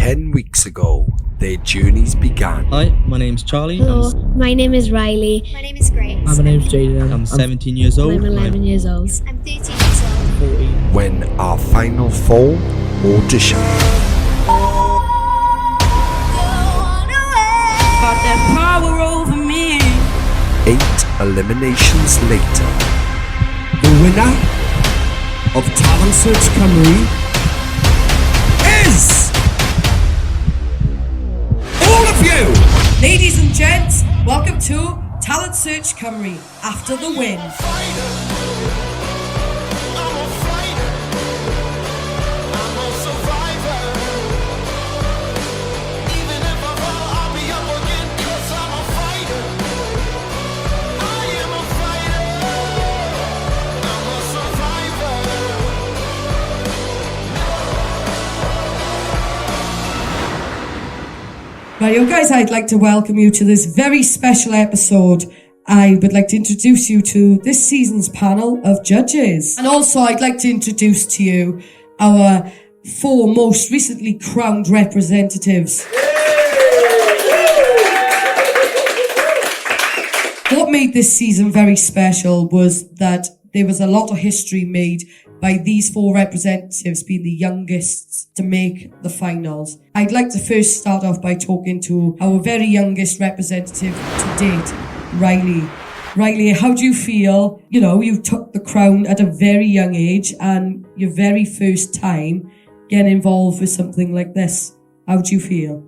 10 weeks ago, their journeys began. Hi, my name's Charlie. Hello, my name is Riley. My name is Grace. My name's Jaden. I'm 17 years old. I'm 11 years old. I'm 13 years old. 14. When our final four auditioned. Got that power over me. 8 eliminations later, The winner of Talent Search Cymru is all of you! Ladies and gents, welcome to Talent Search Cymru after the win. Right, you guys, I'd like to welcome you to this very special episode. I would like to introduce you to this season's panel of judges. And also, I'd like to introduce to you our 4 most recently crowned representatives. What made this season very special was that there was a lot of history made by these 4 representatives being the youngest to make the finals. I'd like to first start off by talking to our very youngest representative to date, Riley. Riley, how do you feel? You know, you took the crown at a very young age and your very first time getting involved with something like this. How do you feel?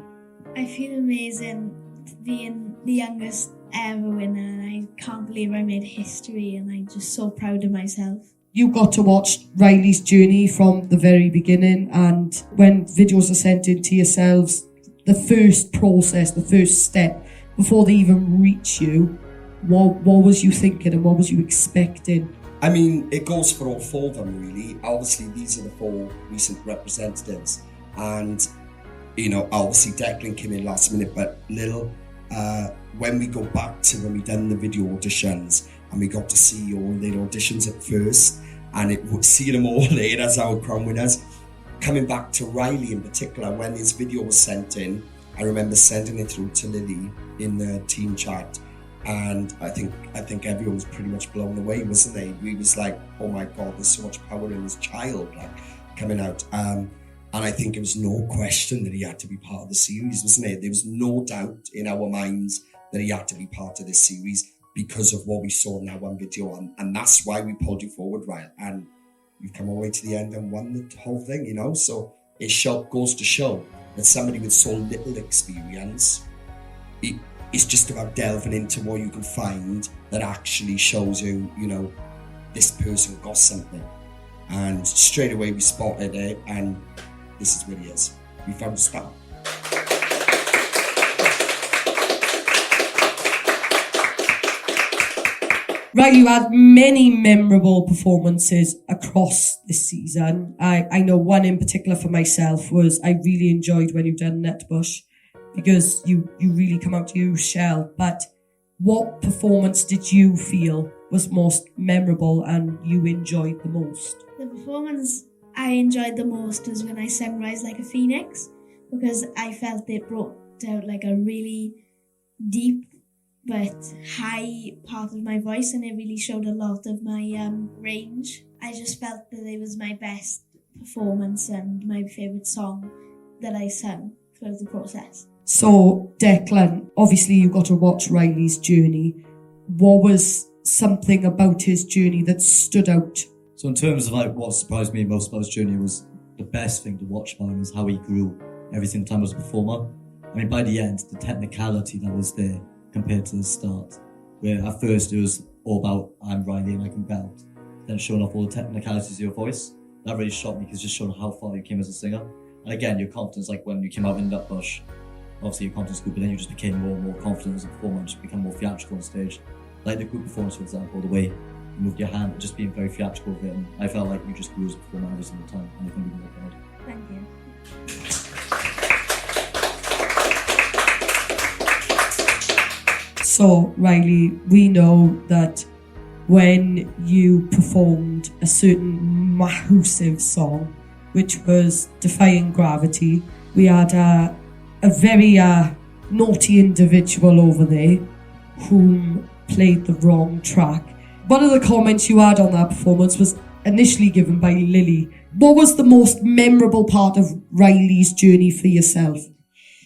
I feel amazing being the youngest ever winner, and I can't believe I made history, and I'm just so proud of myself. You got to watch Riley's journey from the very beginning, and when videos are sent in to yourselves, the first process, the first step, before they even reach you, what was you thinking and what was you expecting? I mean, it goes for all 4 of them, really. Obviously, these are the 4 recent representatives. And, you know, obviously Declan came in last minute, but when we go back to when we done the video auditions, and we got to see all their auditions at first, and it would see them all there as our crown winners. Coming back to Riley in particular, when his video was sent in, I remember sending it through to Lily in the team chat, and I think everyone was pretty much blown away, wasn't they? We was like, oh my God, there's so much power in this child, like, coming out. And I think it was no question that he had to be part of the series, wasn't it? There was no doubt in our minds that he had to be part of this series, because of what we saw in that one video, and that's why we pulled you forward, right? And you've come all the way to the end and won the whole thing, you know? So it goes to show that somebody with so little experience, it's just about delving into what you can find that actually shows you, you know, this person got something. And straight away we spotted it, and this is what he is. We found a star. Right, you had many memorable performances across this season. I know one in particular for myself was I really enjoyed when you done Nutbush, because you really come out to your shell. But what performance did you feel was most memorable and you enjoyed the most? The performance I enjoyed the most was when I sang Rise Like a Phoenix, because I felt it brought out like a really deep but high part of my voice, and it really showed a lot of my range. I just felt that it was my best performance and my favourite song that I sang throughout the process. So, Declan, obviously you got to watch Riley's journey. What was something about his journey that stood out? So in terms of like what surprised me most about his journey, was the best thing to watch about him is how he grew every single time as a performer. I mean, by the end, the technicality that was there compared to the start, where at first it was all about I'm Riley and I can belt, then showing off all the technicalities of your voice. That really shocked me, because it just showed how far you came as a singer. And again, your confidence, like when you came out in Nutbush, obviously your confidence grew, but then you just became more and more confident as a performer and just become more theatrical on stage. Like the group performance, for example, the way you moved your hand, just being very theatrical with it, and I felt like you just grew as a performer every single time, and I think you did really good. Thank you. So, Riley, we know that when you performed a certain massive song, which was Defying Gravity, we had a very naughty individual over there whom played the wrong track. One of the comments you had on that performance was initially given by Lily. What was the most memorable part of Riley's journey for yourself?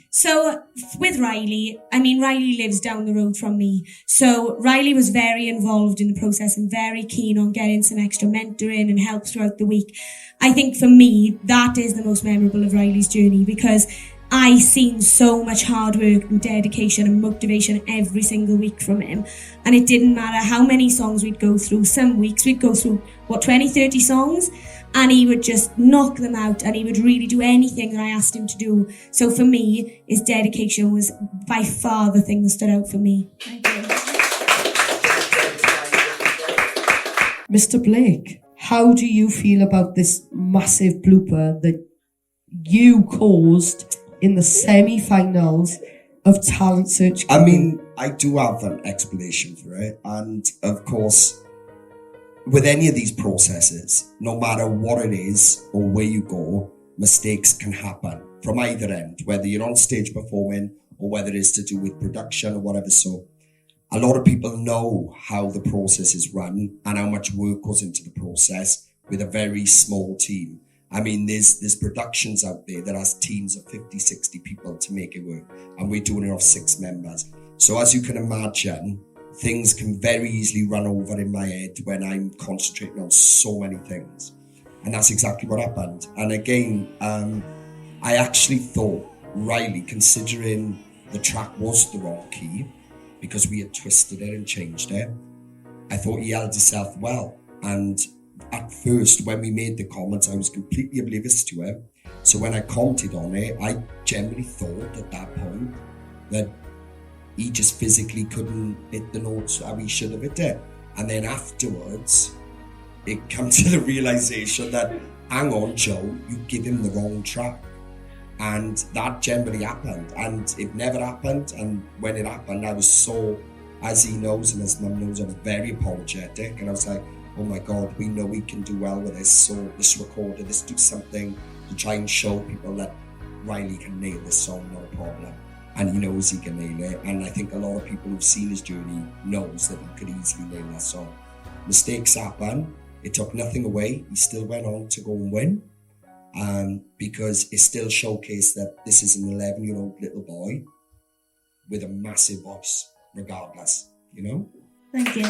So with Riley, Riley lives down the road from me. So Riley was very involved in the process and very keen on getting some extra mentoring and help throughout the week. I think for me, that is the most memorable of Riley's journey, because I seen so much hard work and dedication and motivation every single week from him. And it didn't matter how many songs we'd go through. Some weeks we'd go through, 20, 30 songs? And he would just knock them out, and he would really do anything that I asked him to do. So for me, his dedication was by far the thing that stood out for me. Thank you. Mr. Blake, how do you feel about this massive blooper that you caused in the semi-finals of Talent Search? I do have an explanation for it. And of course, with any of these processes, no matter what it is or where you go, mistakes can happen from either end, whether you're on stage performing or whether it's to do with production or whatever. So a lot of people know how the process is run and how much work goes into the process with a very small team. There's productions out there that has teams of 50, 60 people to make it work, and we're doing it off 6 members. So as you can imagine, things can very easily run over in my head when I'm concentrating on so many things. And that's exactly what happened. And again, I actually thought Riley, considering the track was the wrong key, because we had twisted it and changed it, I thought he held himself well. And at first, when we made the comments, I was completely oblivious to it. So when I commented on it, I generally thought at that point that he just physically couldn't hit the notes how he should have hit it. And then afterwards, it came to the realization that, hang on, Joe, you give him the wrong track. And that generally happened. And it never happened. And when it happened, I was so, as he knows and as mum knows, I was very apologetic. And I was like, oh my God, we know we can do well with this. So let's record it, let's do something to try and show people that Riley can nail this song, not a problem. And he knows he can nail it. And I think a lot of people who've seen his journey knows that he could easily nail that song. Mistakes happen. It took nothing away. He still went on to go and win. Because it still showcased that this is an 11-year-old little boy with a massive voice, regardless, you know? Thank you.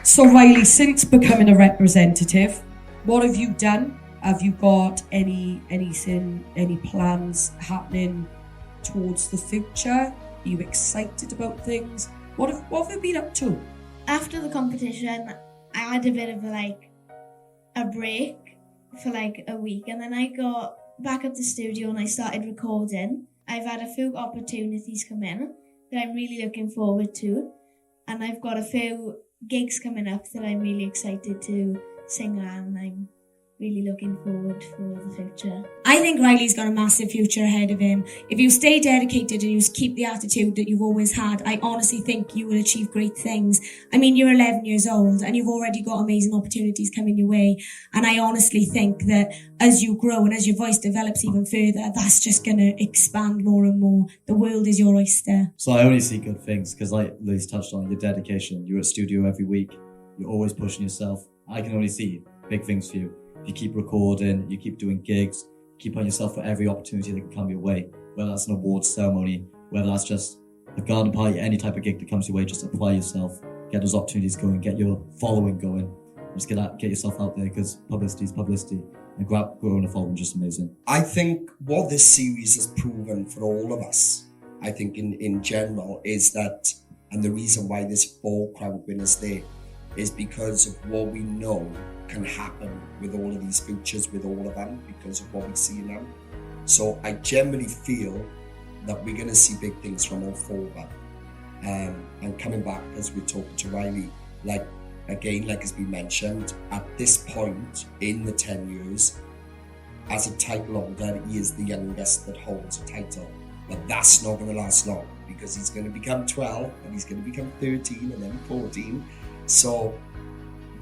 So Riley, since becoming a representative, what have you done? Have you got any plans happening towards the future? Are you excited about things? What have you been up to? After the competition, I had a bit of a break for a week, and then I got back at the studio and I started recording. I've had a few opportunities come in that I'm really looking forward to, and I've got a few gigs coming up that I'm really excited to sing at, and I'm really looking forward for the future. I think Riley's got a massive future ahead of him. If you stay dedicated and you keep the attitude that you've always had, I honestly think you will achieve great things. You're 11 years old and you've already got amazing opportunities coming your way. And I honestly think that as you grow and as your voice develops even further, that's just going to expand more and more. The world is your oyster. So I only see good things because, like Liz touched on, your dedication. You're at studio every week. You're always pushing yourself. I can only see big things for you. You keep recording, you keep doing gigs, keep on yourself for every opportunity that can come your way, whether that's an awards ceremony, whether that's just a garden party, any type of gig that comes your way, just apply yourself, get those opportunities going, get your following going, just get yourself out there, because publicity is publicity, and growing a following is just amazing. I think what this series has proven for all of us, I think in general, is that, and the reason why there's 4 crown winners there, is because of what we know can happen with all of these futures, with all of them, because of what we see in them. So I generally feel that we're going to see big things from all 4 of them. And coming back, as we're talking to Riley, like has been mentioned, at this point in the 10 years, as a title holder, he is the youngest that holds a title. But that's not going to last long, because he's going to become 12, and he's going to become 13, and then 14. So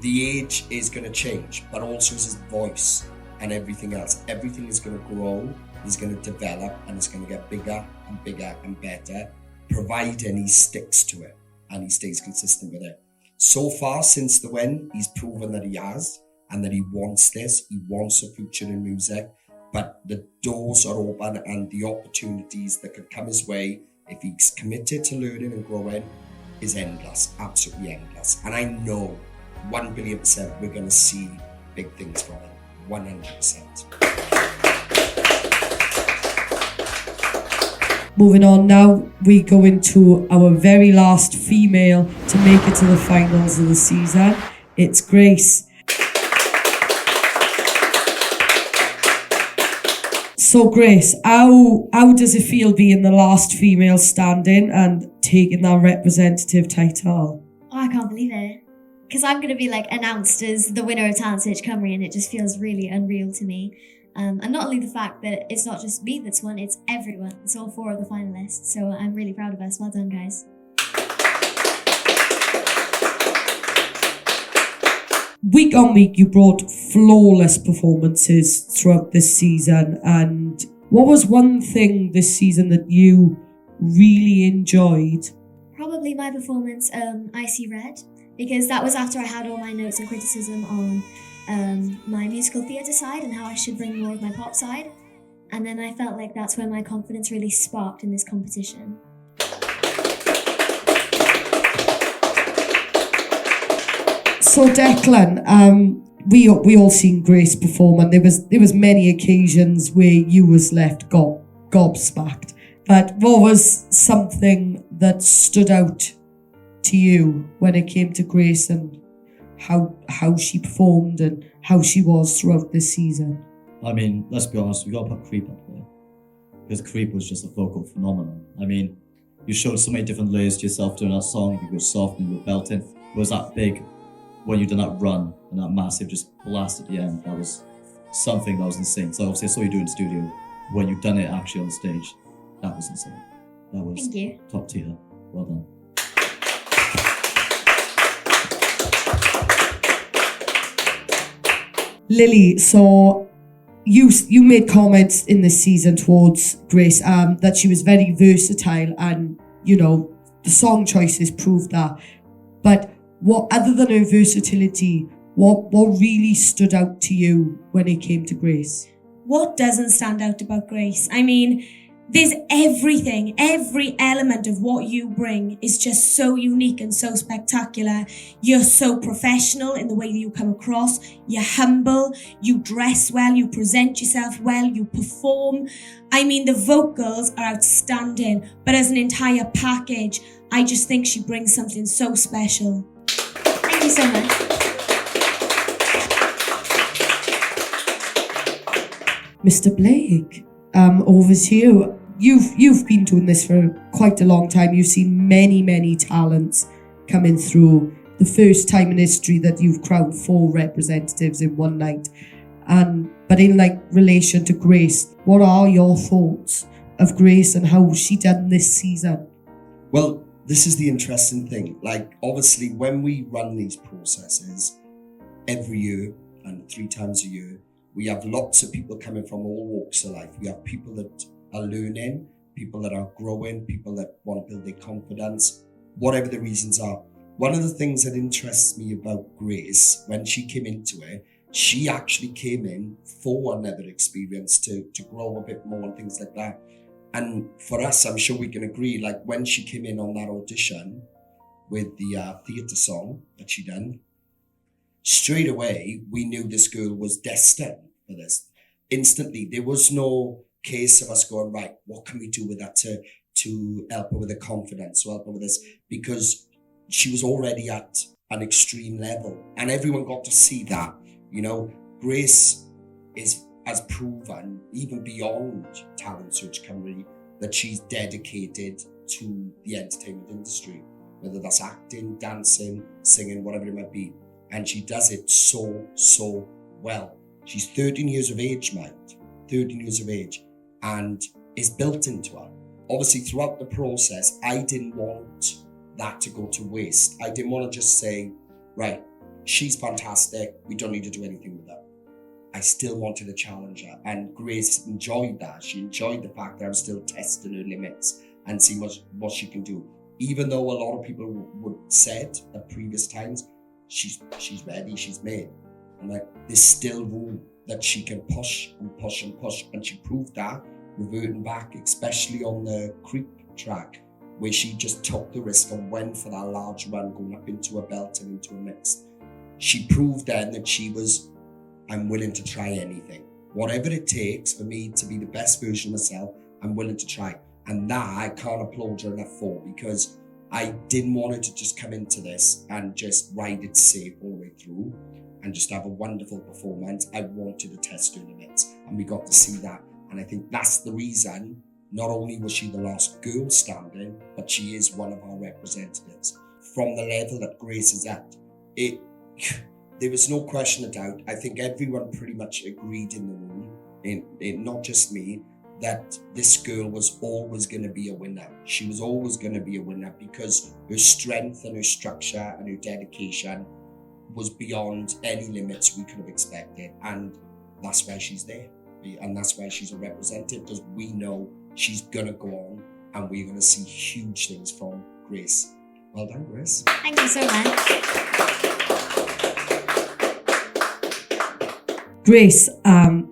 the age is going to change, but also his voice and everything else. Everything is going to grow, he's going to develop, and it's going to get bigger and bigger and better, providing he sticks to it and he stays consistent with it. So far, since the win, he's proven that he has and that he wants this. He wants a future in music, but the doors are open and the opportunities that could come his way if he's committed to learning and growing is endless, absolutely endless. And I know 1 billion% we're going to see big things from him, 100%. Moving on now, we go into our very last female to make it to the finals of the season. It's Grace. So Grace, how does it feel being the last female standing and taking that representative title? Oh, I can't believe it. Because I'm going to be like announced as the winner of Talent Search Cymru, and it just feels really unreal to me. And not only the fact that it's not just me that's won, it's everyone. It's all 4 of the finalists. So I'm really proud of us. Well done, guys. Week on week, you brought flawless performances throughout this season. And what was one thing this season that you really enjoyed? Probably my performance, I See Red, because that was after I had all my notes and criticism on my musical theatre side and how I should bring more of my pop side. And then I felt like that's where my confidence really sparked in this competition. So Declan, we all seen Grace perform, and there was many occasions where you was left gobsmacked. But what was something that stood out to you when it came to Grace and how she performed and how she was throughout this season? I mean, let's be honest, we got to put Creep up there. Because Creep was just a vocal phenomenon. I mean, you showed so many different layers to yourself during that song. You were soft and you were belting. It was that big, when you did that run and that massive just blast at the end, that was something that was insane. So obviously I saw you do it in the studio. When you've done it actually on stage, that was insane. That was Thank you. top tier. Well done. Lily, so you made comments in this season towards Grace that she was very versatile, and you know the song choices proved that. But what, other than her versatility, what really stood out to you when it came to Grace? What doesn't stand out about Grace? I mean, there's everything, every element of what you bring is just so unique and so spectacular. You're so professional in the way that you come across. You're humble, you dress well, you present yourself well, you perform. I mean, the vocals are outstanding, but as an entire package, I just think she brings something so special. Thank you so much. Mr. Blake, over to you. You've been doing this for quite a long time. You've seen many talents coming through. The first time in history that you've crowned 4 representatives in one night. But in relation to Grace, what are your thoughts of Grace and how she done this season? Well, this is the interesting thing. Obviously, when we run these processes every year and 3 times a year, we have lots of people coming from all walks of life. We have people that are learning, people that are growing, people that want to build their confidence, whatever the reasons are. One of the things that interests me about Grace, when she came into it, she actually came in for another experience to grow a bit more and things like that. And for us, I'm sure we can agree, when she came in on that audition with the theatre song that she done, straight away, we knew this girl was destined for this. Instantly, there was no case of us going, right, what can we do with that to help her with her confidence, to help her with this? Because she was already at an extreme level. And everyone got to see that. Grace has proven, even beyond Talent Search Cymru, that she's dedicated to the entertainment industry, whether that's acting, dancing, singing, whatever it might be. And she does it so well. She's 13 years of age, mate. 13 years of age. And it's built into her. Obviously, throughout the process, I didn't want that to go to waste. I didn't want to just say, right, she's fantastic. We don't need to do anything with her. I still wanted to challenge her, and Grace enjoyed that. She enjoyed the fact that I was still testing her limits and seeing what she can do. Even though a lot of people would said at previous times, she's ready, she's made. And like, there's still room that she can push and push and push, and she proved that, reverting back, especially on the creep track, where she just took the risk and went for that large run, going up into a belt and into a mix. She proved then that she was, I'm willing to try anything. Whatever it takes for me to be the best version of myself, I'm willing to try. And that I can't applaud her enough for, because I didn't want her to just come into this and just ride it safe all the way through and just have a wonderful performance. I wanted to test her limits, and we got to see that. And I think that's the reason, not only was she the last girl standing, but she is one of our representatives. From the level that Grace is at, there was no question of doubt. I think everyone pretty much agreed in the room, not just me, that this girl was always going to be a winner. She was always going to be a winner because her strength and her structure and her dedication was beyond any limits we could have expected. And that's why she's there. And that's why she's a representative, because we know she's going to go on and we're going to see huge things from Grace. Well done, Grace. Thank you so much. Grace,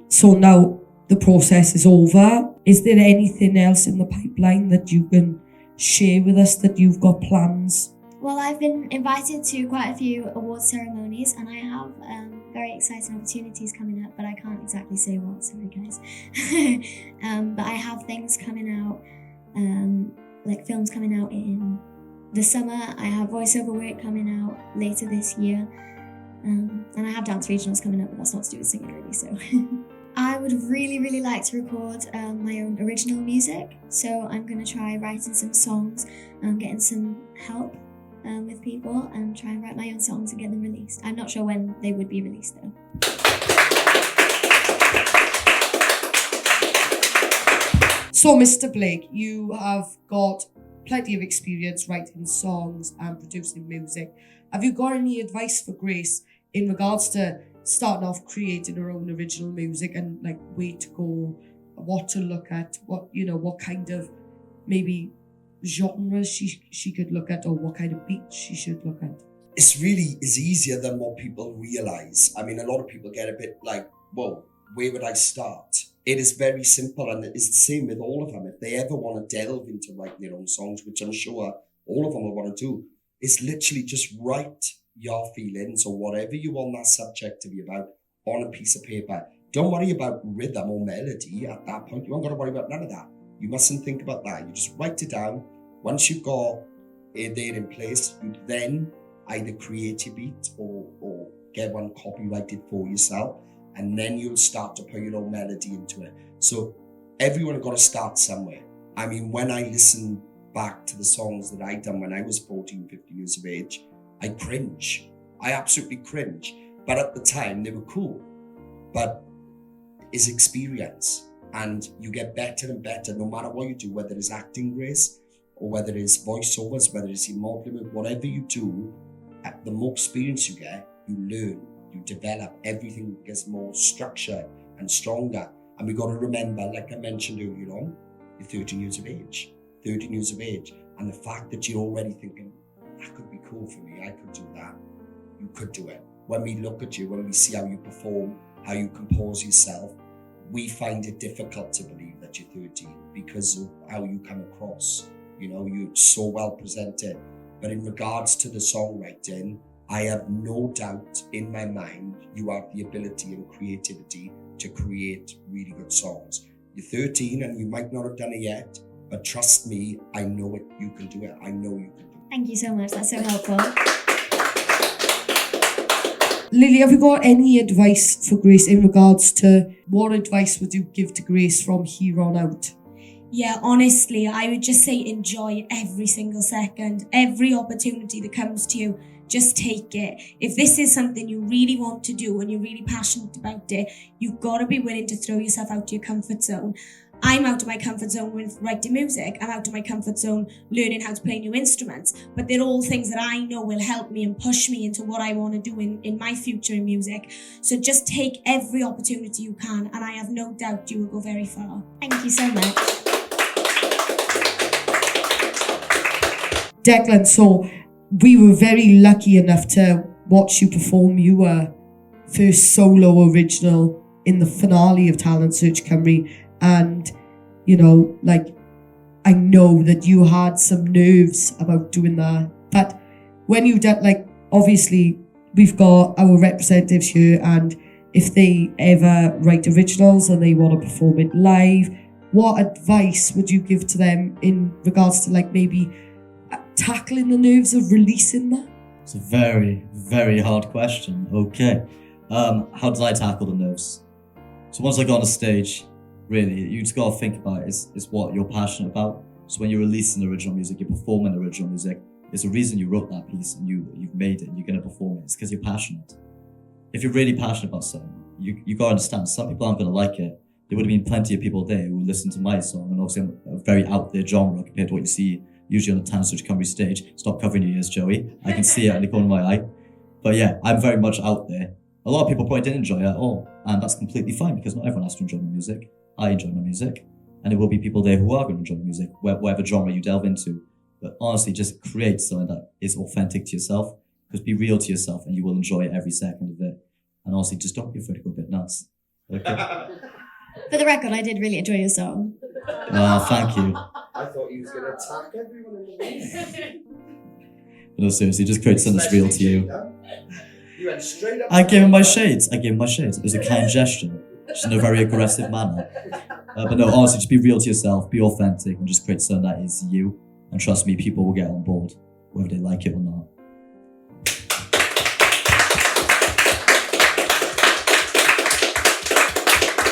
so now the process is over. Is there anything else in the pipeline that you can share with us, that you've got plans? Well, I've been invited to quite a few award ceremonies, and I have very exciting opportunities coming up, but I can't exactly say what, sorry guys. But I have things coming out, like films coming out in the summer. I have voiceover work coming out later this year. And I have dance regionals coming up, but that's not to do with singing really, so. I would really, really like to record my own original music. So I'm going to try writing some songs, getting some help with people, and try and write my own songs and get them released. I'm not sure when they would be released though. So, Mr. Blake, you have got plenty of experience writing songs and producing music. Have you got any advice for Grace in regards to starting off creating her own original music, and like where to go, what to look at, what kind of maybe genres she could look at, or what kind of beats she should look at? It's easier than what people realize. I mean, a lot of people get a bit like, whoa, where would I start? It is very simple, and it's the same with all of them. If they ever want to delve into writing their own songs, which I'm sure all of them will want to do, it's literally just write your feelings or whatever you want that subject to be about on a piece of paper. Don't worry about rhythm or melody at that point. You haven't got to worry about none of that. You mustn't think about that. You just write it down. Once you've got it there in place, you then either create a beat or get one copyrighted for yourself, and then you'll start to put your own melody into it. So everyone got to start somewhere. I mean, when I listen back to the songs that I done when I was 14, 15 years of age, I cringe. I absolutely cringe. But at the time, they were cool. But it's experience. And you get better and better no matter what you do, whether it's acting, Grace, or whether it's voiceovers, whether it's your modeling, whatever you do, the more experience you get, you learn, you develop, everything gets more structured and stronger. And we got to remember, like I mentioned earlier on, you're 13 years of age. 13 years of age. And the fact that you're already thinking, that could be cool for me, I could do that. You could do it. When we look at you, when we see how you perform, how you compose yourself, we find it difficult to believe that you're 13 because of how you come across. You know, you're so well presented. But in regards to the songwriting, I have no doubt in my mind you have the ability and creativity to create really good songs. You're 13 and you might not have done it yet, but trust me, I know it. You can do it. I know you can do it. Thank you so much. That's so helpful. Lily, have you got any advice for Grace in regards to what advice would you give to Grace from here on out? Yeah, honestly, I would just say enjoy every single second, every opportunity that comes to you. Just take it. If this is something you really want to do and you're really passionate about it, you've got to be willing to throw yourself out your comfort zone. I'm out of my comfort zone with writing music. I'm out of my comfort zone learning how to play new instruments. But they're all things that I know will help me and push me into what I want to do in my future in music. So just take every opportunity you can, and I have no doubt you will go very far. Thank you so much. Declan, so we were very lucky enough to watch you perform. You were first solo original in the finale of Talent Search Cymru, and I know that you had some nerves about doing that, but when you did, obviously we've got our representatives here, and if they ever write originals and they want to perform it live, what advice would you give to them in regards to maybe tackling the nerves of releasing that? It's a very, very hard question. Okay. How did I tackle the nerves? So once I got on the stage, really, you just got to think about it. It's what you're passionate about. So when you're releasing original music, you're performing original music, it's the reason you wrote that piece and you've made it and you're going to perform it. It's because you're passionate. If you're really passionate about something, you got to understand, some people aren't going to like it. There would have been plenty of people there who listened to my song, and obviously I'm a very out there genre compared to what you see usually on the Talent Search Cymru stage. Stop covering your ears, Joey. I can see it in the corner of my eye. But yeah, I'm very much out there. A lot of people probably didn't enjoy it at all, and that's completely fine because not everyone has to enjoy my music. I enjoy my music, and there will be people there who are going to enjoy my music, whatever genre you delve into. But honestly, just create something that is authentic to yourself, because be real to yourself and you will enjoy every second of it. And honestly, just don't be afraid to go a bit nuts. Okay? For the record, I did really enjoy your song. Thank you. I thought he was going to attack everyone in the room. No, seriously, just create something that's real to you. You went straight up. I gave him my shades. It was a kind gesture, just in a very aggressive manner. But no, honestly, just be real to yourself, be authentic, and just create something that is you. And trust me, people will get on board, whether they like it or not.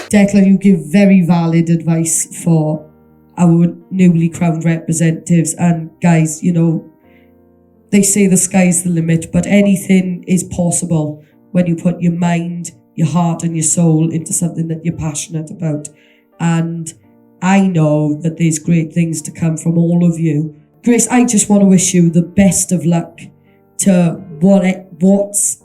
Declan, you give very valid advice for our newly crowned representatives. And guys, they say the sky's the limit, but anything is possible when you put your mind, your heart and your soul into something that you're passionate about. And I know that there's great things to come from all of you. Grace, I just want to wish you the best of luck to what's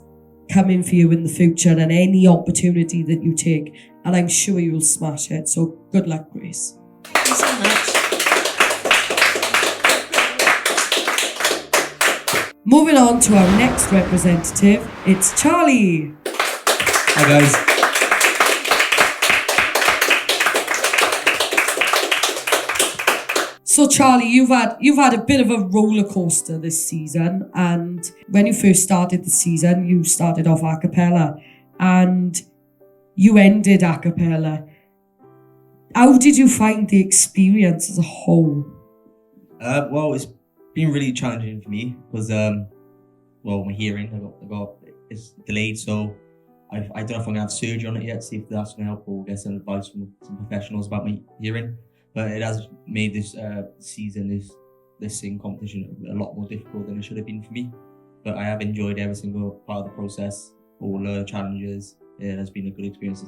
coming for you in the future and any opportunity that you take. And I'm sure you'll smash it. So good luck, Grace. Thank you so much. Moving on to our next representative, it's Charlie. Hi guys. So Charlie, you've had a bit of a roller coaster this season, and when you first started the season, you started off a cappella and you ended a cappella. How did you find the experience as a whole? Well, it's been really challenging for me because, my hearing it's delayed, so I don't know if I'm gonna have surgery on it yet. See if that's gonna help, or get some advice from some professionals about my hearing. But it has made this season, this sing competition a lot more difficult than it should have been for me. But I have enjoyed every single part of the process, all the challenges. It has been a good experience.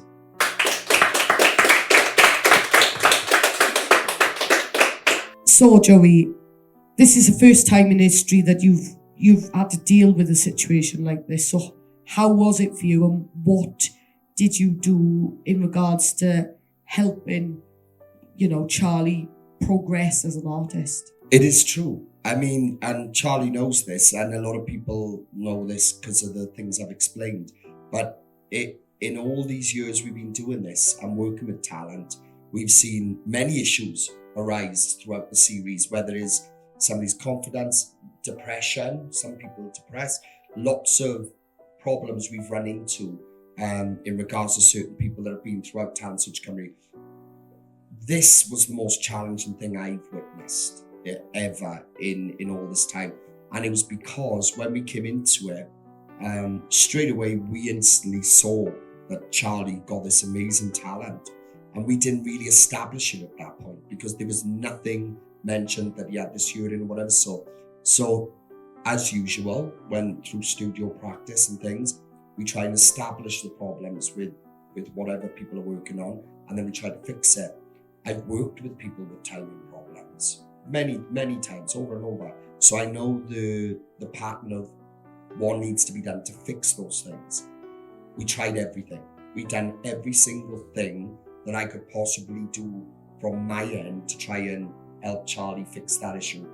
So Joey, this is the first time in history that you've had to deal with a situation like this. So how was it for you, and what did you do in regards to helping, Charlie progress as an artist? It is true. I mean, and Charlie knows this, and a lot of people know this because of the things I've explained. But in all these years we've been doing this and working with talent, we've seen many issues arise throughout the series, whether it is somebody's confidence, depression, some people depressed, lots of problems we've run into in regards to certain people that have been throughout Talent Search Cymru. This was the most challenging thing I've witnessed ever in all this time. And it was because when we came into it, straight away we instantly saw that Charlie got this amazing talent. And we didn't really establish it at that point because there was nothing mentioned that he had this hearing or whatever. So as usual, went through studio practice and things, we try and establish the problems with whatever people are working on, and then we try to fix it. I've worked with people with timing problems many times over and over. So I know the pattern of what needs to be done to fix those things. We tried everything. We've done every single thing that I could possibly do from my end to try and help Charlie fix that issue.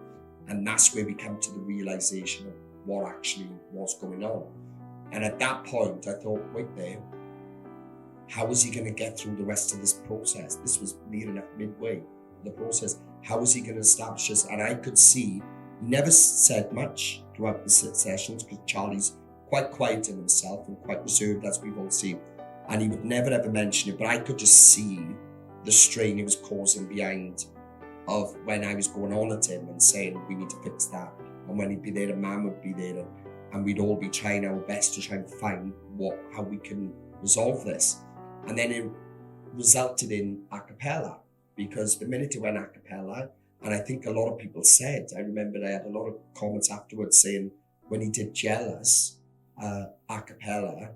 And that's where we come to the realization of what actually was going on. And at that point, I thought, wait there, how is he going to get through the rest of this process? This was near enough midway of the process. How is he going to establish this? And I could see, he never said much throughout the sessions because Charlie's quite quiet in himself and quite reserved, as we've all seen. And he would never ever mention it, but I could just see the strain he was causing behind of when I was going on at him and saying, we need to fix that. And when he'd be there, the man would be there, and we'd all be trying our best to try and find how we can resolve this. And then it resulted in a cappella, because the minute it went a cappella, and I think a lot of people said, I remember I had a lot of comments afterwards saying when he did Jealous a cappella,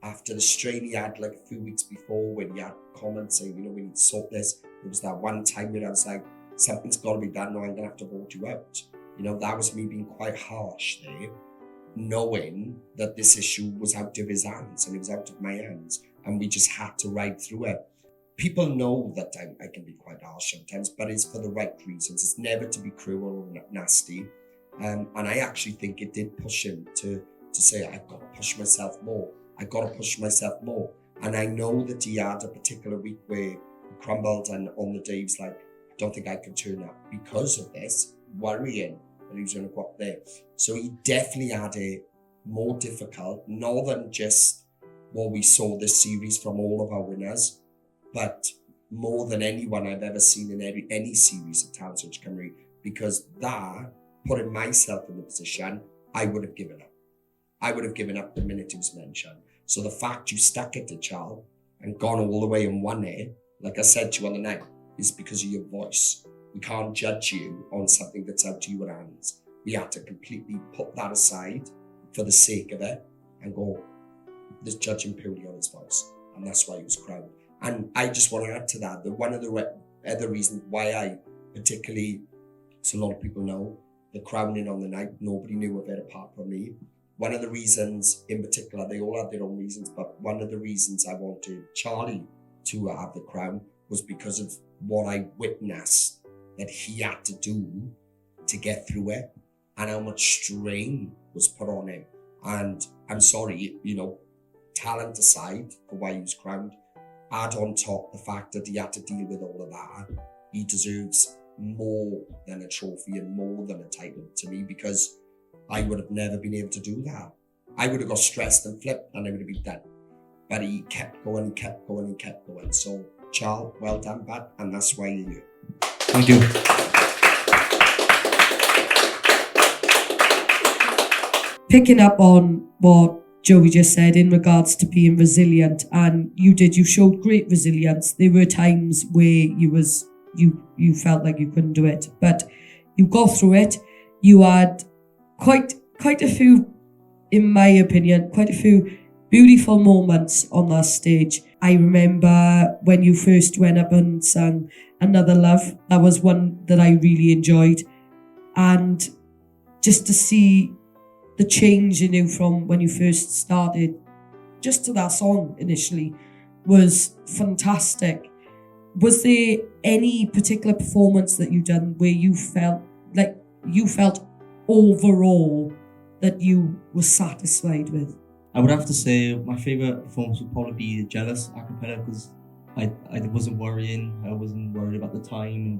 after the strain he had like a few weeks before, when he had comments saying, we need to sort this, there was that one time where I was like, something's got to be done, or I'm going to have to vote you out. That was me being quite harsh there, knowing that this issue was out of his hands and it was out of my hands, and we just had to ride through it. People know that I can be quite harsh sometimes, but it's for the right reasons. It's never to be cruel or nasty. And I actually think it did push him to say, I've got to push myself more. And I know that he had a particular week where he crumbled, and on the day he was like, I don't think I can turn up because of this, worrying that he was going to go up there. So he definitely had it more difficult, not than just what we saw this series from all of our winners, but more than anyone I've ever seen in any series of Talent Search Cymru, because that, putting myself in the position, I would have given up. I would have given up the minute it was mentioned. So the fact you stuck it to Charles and gone all the way and won it, like I said to you on the night, is because of your voice. We can't judge you on something that's out of your hands. We had to completely put that aside for the sake of it and go, this judging purely on his voice. And that's why he was crowned. And I just want to add to that one of the other reasons why I particularly, so a lot of people know, the crowning on the night, nobody knew of it apart from me. One of the reasons in particular, they all had their own reasons, but one of the reasons I wanted Charlie to have the crown was because of what I witnessed that he had to do to get through it, and how much strain was put on him. And I'm sorry, talent aside for why he was crowned, add on top the fact that he had to deal with all of that, he deserves more than a trophy and more than a title to me, because I would have never been able to do that. I would have got stressed and flipped and I would have been done. But he kept going. So, Charles, well done, bud, and that's why you're here. Thank you. Picking up on what Joey just said in regards to being resilient, and you showed great resilience. There were times where you felt like you couldn't do it, but you got through it. You had quite a few, in my opinion, quite a few beautiful moments on that stage. I remember when you first went up and sang Another Love. That was one that I really enjoyed. And just to see the change in you from when you first started just to that song initially was fantastic. Was there any particular performance that you done where you felt overall that you were satisfied with? I would have to say my favourite performance would probably be Jealous a cappella, because I wasn't worrying. I wasn't worried about the time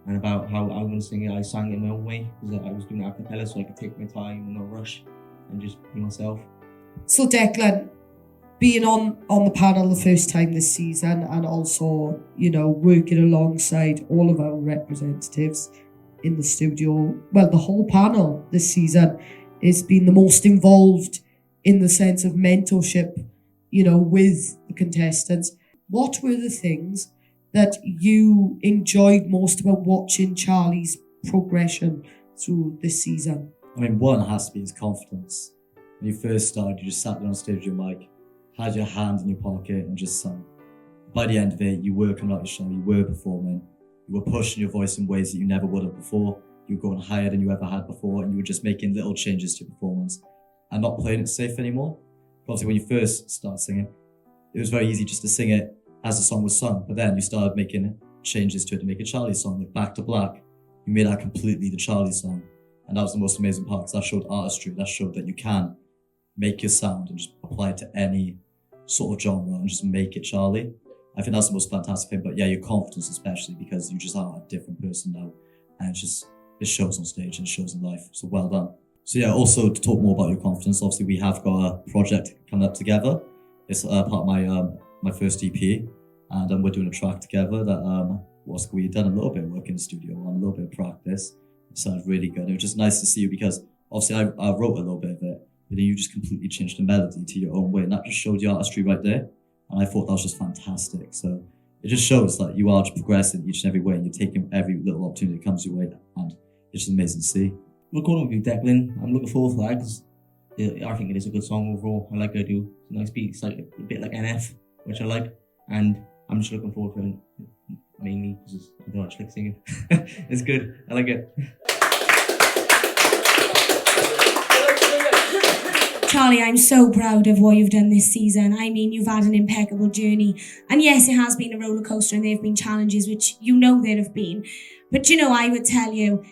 and about how I was going to sing it. I sang it in my own way because I was doing it a cappella, so I could take my time and not rush and just be myself. So Declan, being on the panel the first time this season, and also, working alongside all of our representatives in the studio, well, the whole panel this season has been the most involved in the sense of mentorship, with the contestants. What were the things that you enjoyed most about watching Charlie's progression through this season? I mean, one has to be his confidence. When you first started, you just sat down on stage with your mic, had your hand in your pocket and just sang. By the end of it, you were coming out your show, you were performing, you were pushing your voice in ways that you never would have before. You were going higher than you ever had before, and you were just making little changes to your performance and not playing it safe anymore. Obviously, when you first started singing, it was very easy just to sing it as the song was sung, but then you started making changes to it to make a Charlie song, like Back to Black. You made that completely the Charlie song, and that was the most amazing part, because that showed artistry, that showed that you can make your sound and just apply it to any sort of genre and just make it Charlie. I think that's the most fantastic thing, but yeah, your confidence especially, because you just are a different person now, and it shows on stage and it shows in life, so well done. So yeah, also to talk more about your confidence, obviously we have got a project coming up together. It's part of my first EP, and we're doing a track together that we've done a little bit of work in the studio on, a little bit of practice. It sounded really good. It was just nice to see you, because obviously I wrote a little bit of it, but then you just completely changed the melody to your own way, and that just showed the artistry right there. And I thought that was just fantastic. So it just shows that you are just progressing each and every way, and you're taking every little opportunity that comes your way, and it's just amazing to see. Recording with you, Declan, I'm looking forward to that, because I think it is a good song overall. I like what I do. It's a nice beat. It's like a bit like NF, which I like, and I'm just looking forward to it, mainly because I don't actually like singing. It's good. I like it. Charlie, I'm so proud of what you've done this season. I mean, you've had an impeccable journey. And yes, it has been a roller coaster, and there have been challenges, which you know there have been. But I would tell you,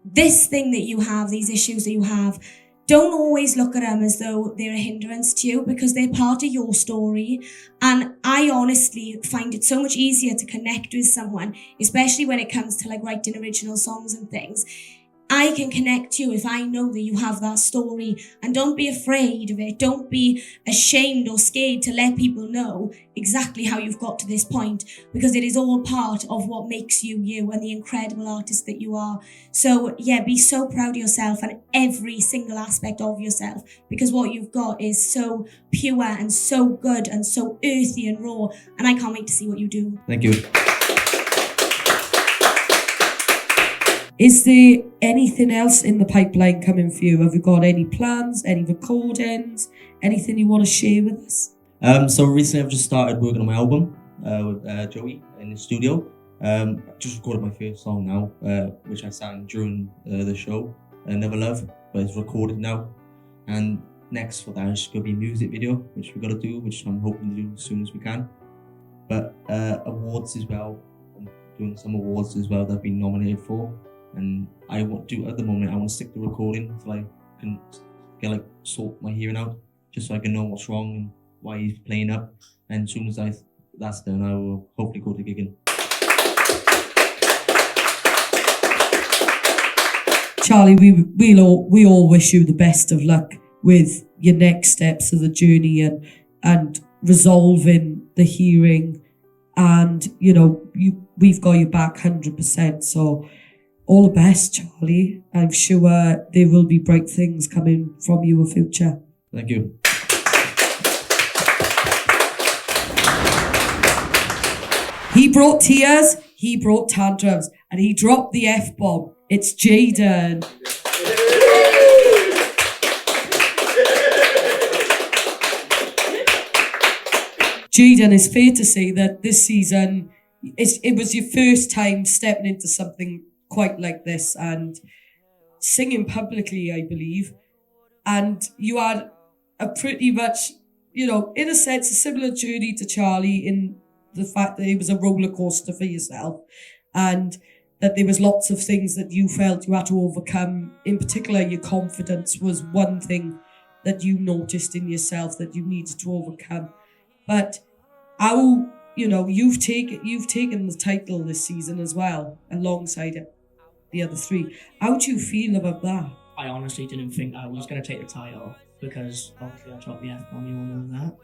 this thing that you have, these issues that you have, don't always look at them as though they're a hindrance to you, because they're part of your story. And I honestly find it so much easier to connect with someone, especially when it comes to like writing original songs and things. I can connect to you if I know that you have that story, and don't be afraid of it. Don't be ashamed or scared to let people know exactly how you've got to this point, because it is all part of what makes you you and the incredible artist that you are. So yeah, be so proud of yourself and every single aspect of yourself, because what you've got is so pure and so good and so earthy and raw, and I can't wait to see what you do. Thank you. Is there anything else in the pipeline coming for you? Have you got any plans, any recordings, anything you want to share with us? So recently I've just started working on my album with Joey in the studio. Just recorded my first song now, which I sang during the show, Never Love, but it's recorded now. And next for that is going to be a music video, which we've got to do, which I'm hoping to do as soon as we can. But awards as well. I'm doing some awards as well that I've been nominated for. And I want to, at the moment, I want to stick to recording until I can sort my hearing out, just so I can know what's wrong and why he's playing up. And as soon as that's done, I will hopefully go to gigging. Charlie, we all wish you the best of luck with your next steps of the journey and resolving the hearing, and we've got your back 100%. So all the best, Charlie. I'm sure there will be bright things coming from your future. Thank you. He brought tears, he brought tantrums, and he dropped the F-bomb. It's Jaden. Jaden, it's fair to say that this season, it was your first time stepping into something quite like this and singing publicly, I believe. And you had a pretty much, in a sense, a similar journey to Charlie in the fact that it was a roller coaster for yourself, and that there was lots of things that you felt you had to overcome. In particular, your confidence was one thing that you noticed in yourself that you needed to overcome. But how, you've taken the title this season as well, alongside the other three. How do you feel about that? I honestly didn't think I was going to take the title, because obviously I dropped the F-bomb, you all know that.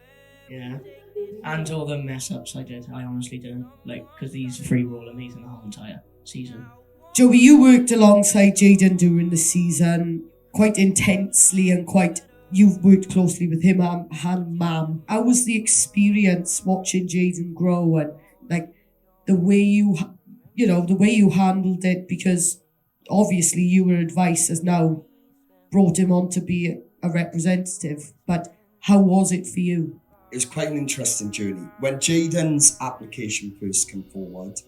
Yeah. And all the mess ups I did, I honestly didn't, because these three were all amazing the whole entire season. Joey, you worked alongside Jaden during the season quite intensely, and you've worked closely with him and Mam. How was the experience watching Jaden grow, and the way you handled it? Because obviously your advice has now brought him on to be a representative, but how was it for you? it was quite an interesting journey. When Jaden's application first came forward,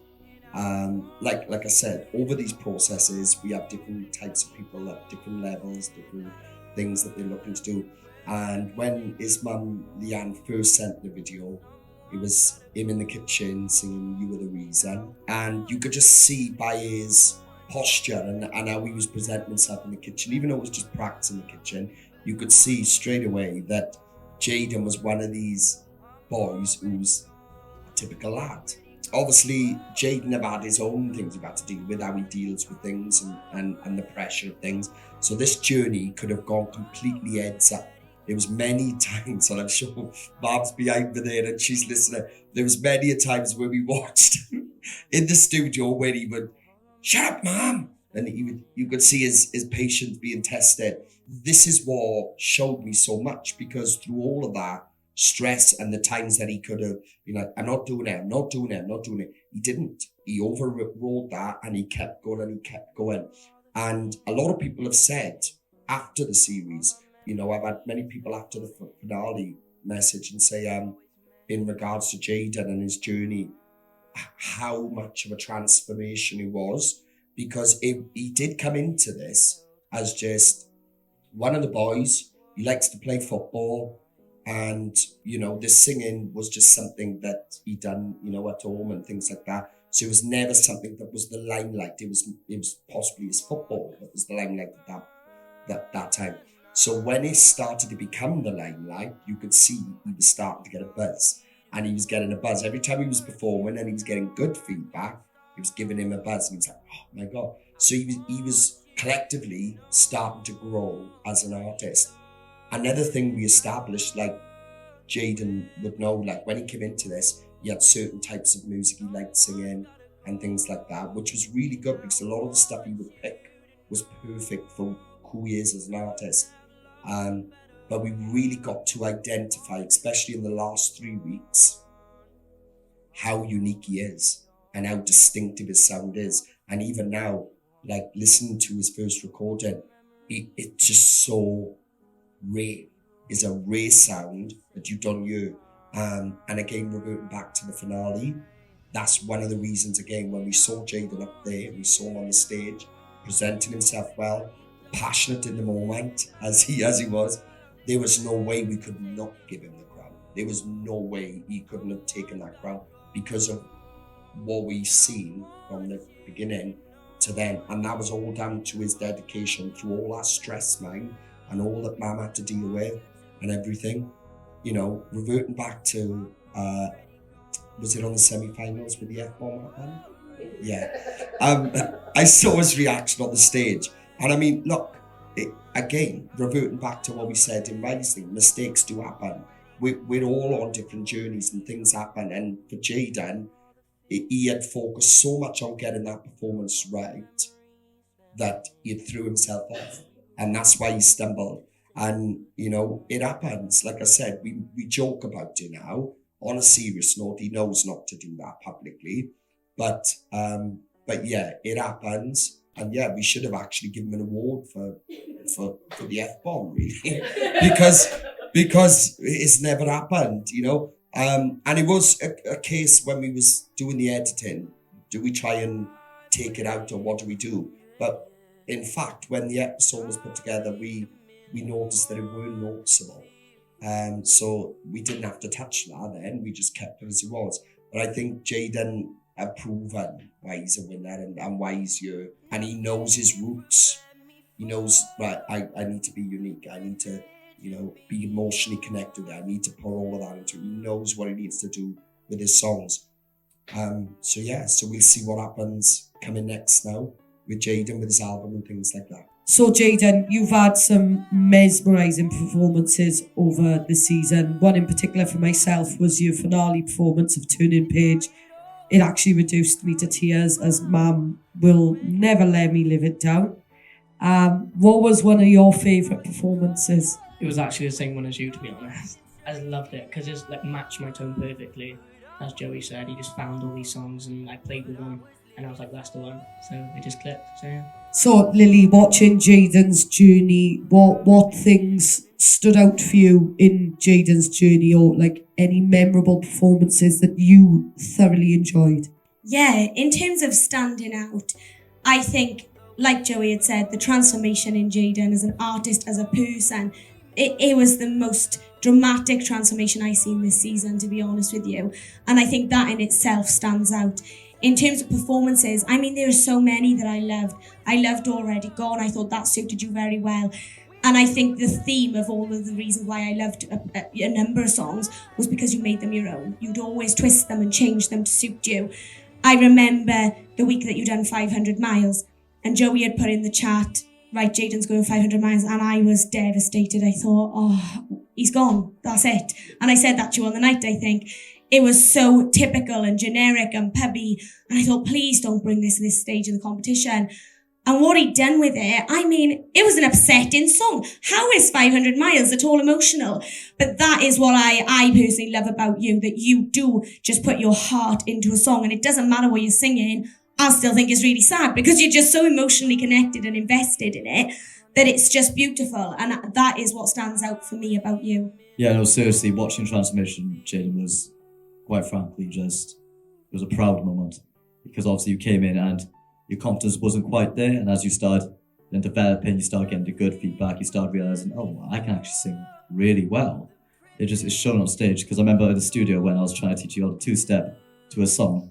like I said, over these processes, we have different types of people at different levels, different things that they're looking to do. And when his mum, Leanne, first sent the video, it was him in the kitchen singing You Were the Reason. And you could just see by his posture and how he was presenting himself in the kitchen, even though it was just practice in the kitchen, you could see straight away that Jaden was one of these boys who's a typical lad. Obviously, Jaden have had his own things he's had to deal with, how he deals with things and the pressure of things. So this journey could have gone completely heads up. There was many times, and I'm sure Barb's behind me there and she's listening, there was many a times where we watched in the studio where he would, "Shut up, Mom!" And you could see his patience being tested. This is what showed me so much, because through all of that stress and the times that he could have been like, "I'm not doing it, I'm not doing it, I'm not doing it," he didn't. He overrode that and he kept going and he kept going. And a lot of people have said after the series, I've had many people after the finale message and say, in regards to Jaden and his journey, how much of a transformation it was, because he did come into this as just one of the boys. He likes to play football, and the singing was just something that he done at home and things like that. So it was never something that was the limelight. It was possibly his football that was the limelight at that time. So when it started to become the limelight, you could see he was starting to get a buzz. And he was getting a buzz. Every time he was performing and he was getting good feedback, it was giving him a buzz. And he was like, "Oh my God." So he was collectively starting to grow as an artist. Another thing we established, like Jaden would know, like when he came into this, he had certain types of music he liked singing and things like that, which was really good because a lot of the stuff he would pick was perfect for who he is as an artist. But we really got to identify, especially in the last 3 weeks, how unique he is and how distinctive his sound is. And even now, like listening to his first recording, it's just so rare. It's a rare sound that you don't hear. And again, reverting back to the finale, that's one of the reasons, again, when we saw Jaden up there, we saw him on the stage, presenting himself well, passionate in the moment, as he was, there was no way we could not give him the crown. There was no way he couldn't have taken that crown because of what we've seen from the beginning to then. And that was all down to his dedication through all that stress, man, and all that Mum had to deal with and everything. Reverting back to, was it on the semi-finals with the F-bomb happened? Yeah. I saw his reaction on the stage. And I mean, look, again, reverting back to what we said in Rising, mistakes do happen. We're all on different journeys and things happen. And for Jaden, he had focused so much on getting that performance right that he threw himself off. And that's why he stumbled. And, it happens. Like I said, we joke about it now. On a serious note, he knows not to do that publicly. But yeah, it happens. And yeah, we should have actually given him an award for the F-bomb, really, because it's never happened, And it was a case when we was doing the editing. Do we try and take it out, or what do we do? But in fact, when the episode was put together, we noticed that it weren't noticeable. So we didn't have to touch that then. We just kept it as it was. But I think Jaden have proven why he's a winner and why he's here. And he knows his roots. He knows, right, I need to be unique. I need to, be emotionally connected. I need to pour all of that into it. He knows what he needs to do with his songs. So we'll see what happens coming next now with Jaden with his album and things like that. So Jaden, you've had some mesmerising performances over the season. One in particular for myself was your finale performance of Turning Page. It actually reduced me to tears, as Mum will never let me live it down. What was one of your favourite performances? It was actually the same one as you, to be honest. I just loved it because it's matched my tone perfectly. As Joey said, he just found all these songs and played with them. And I was like, that's the one. So it just clicked. So yeah. So, Lily, watching Jaden's journey, what things stood out for you in Jaden's journey, or like any memorable performances that you thoroughly enjoyed? Yeah, in terms of standing out, I think, like Joey had said, the transformation in Jaden as an artist, as a person, it was the most dramatic transformation I've seen this season, to be honest with you. And I think that in itself stands out. In terms of performances, I mean, there are so many that I loved. I loved Already Gone. I thought that suited you very well. And I think the theme of all of the reasons why I loved a number of songs was because you made them your own. You'd always twist them and change them to suit you. I remember the week that you done 500 miles, and Joey had put in the chat, right, Jaden's going 500 miles, and I was devastated. I thought, oh, he's gone. That's it. And I said that to you on the night, I think. It was so typical and generic and pubby. And I thought, please don't bring this stage of the competition. And what he'd done with it, I mean, it was an upsetting song. How is 500 miles at all emotional? But that is what I personally love about you, that you do just put your heart into a song. And it doesn't matter what you're singing. I still think it's really sad because you're just so emotionally connected and invested in it that it's just beautiful. And that is what stands out for me about you. Yeah, no, seriously, watching Transformation, Jaden, was quite frankly it was a proud moment, because obviously you came in and your confidence wasn't quite there, and as you start then developing, you start getting the good feedback, you start realising, oh, I can actually sing really well. It's shown on stage, because I remember in the studio when I was trying to teach you how to two-step to a song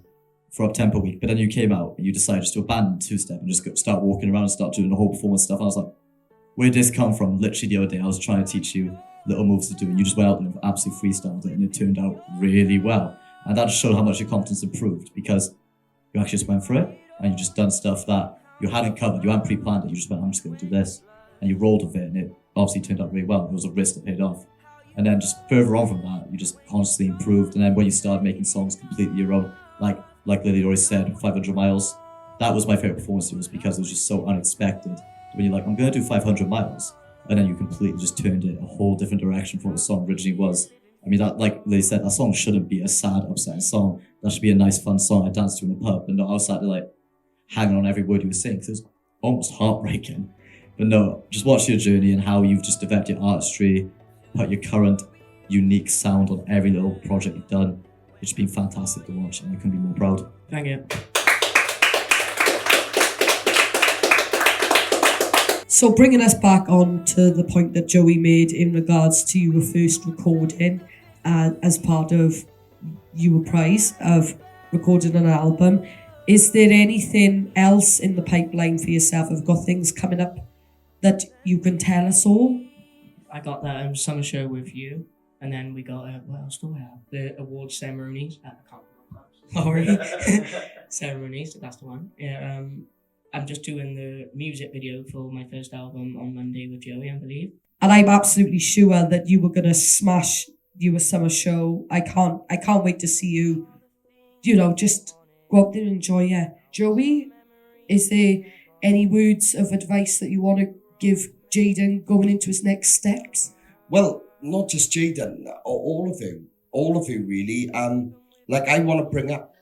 for up-tempo week, but then you came out and you decided just to abandon two-step and just start walking around and start doing the whole performance stuff. And I was like, where did this come from? Literally the other day I was trying to teach you little moves to do, and you just went out there and absolutely freestyled it, and it turned out really well. And that just showed how much your confidence improved, because you actually just went for it, and you just done stuff that you hadn't covered, you hadn't pre-planned it, you just went, I'm just going to do this. And you rolled with it, and it obviously turned out really well. It was a risk that paid off. And then just further on from that, you just constantly improved. And then when you started making songs completely your own, like Lily already said, 500 miles, that was my favourite performance, was because it was just so unexpected. When you're like, I'm going to do 500 miles. And then you completely just turned it a whole different direction from what the song originally was. I mean, that, like Lily said, that song shouldn't be a sad, upsetting song. That should be a nice, fun song I danced to in a pub. And not outside to like hanging on every word you were saying, because it was almost heartbreaking. But no, just watch your journey and how you've just developed your artistry, put your current unique sound on every little project you've done. It's been fantastic to watch, and I couldn't be more proud. Thank you. So bringing us back on to the point that Joey made in regards to your first recording as part of your prize of recording an album, is there anything else in the pipeline for yourself? Have you got things coming up that you can tell us all? I got that summer show with you, and then we got what else do we have? The award ceremonies. I can't remember. Ceremonies. That's the one. Yeah. I'm just doing the music video for my first album on Monday with Joey, I believe. And I'm absolutely sure that you were gonna smash your summer show. I can't wait to see you. Just go out there and enjoy it. Joey, is there any words of advice that you want to give Jaden going into his next steps? Well, not just Jaden, all of you really. I want to bring up,